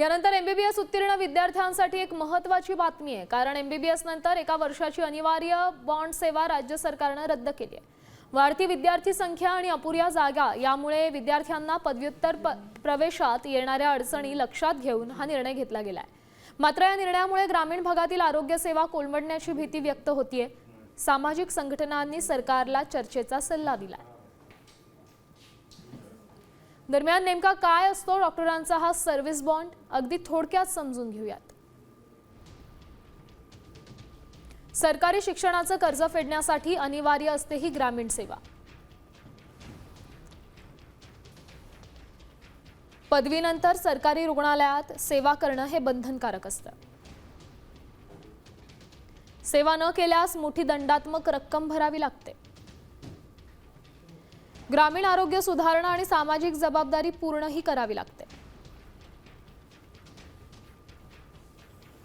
यानंतर एमबीबीएस उत्तीर्ण विद्यार्थ्यांसाठी एक महत्त्वाची बातमी आहे, कारण एमबीबीएस नंतर 1 वर्षाची अनिवार्य बॉन्ड सेवा राज्य सरकारने रद्द केली आहे। वाढती विद्यार्थी संख्या आणि अपुऱ्या जागा यामुळे विद्यार्थ्यांना पदव्युत्तर प्रवेशात येणाऱ्या अडचणी लक्षात घेऊन हा निर्णय घेतला गेला आहे। मात्र या निर्णयामुळे ग्रामीण भागातील आरोग्य सेवा कोलमडण्याची भीती व्यक्त होतीये। सामाजिक संघटनांनी सरकारला चर्चेचा सल्ला दिला। दरम्यान नेमका काय असतो डॉक्टरांचा हा सर्व्हिस बॉन्ड, अगदी थोडक्यात समजून घेऊयात। सरकारी शिक्षणाचं कर्ज फेडण्यासाठी अनिवार्य असते ही ग्रामीण सेवा। पदवीनंतर सरकारी रुग्णालयात सेवा करणं हे बंधनकारक असतं। सेवा न केल्यास मोठी दंडात्मक रक्कम भरावी लागते। ग्रामीण आरोग्य सुधारणा आणि सामाजिक जबाबदारी पूर्णही करावी लागते।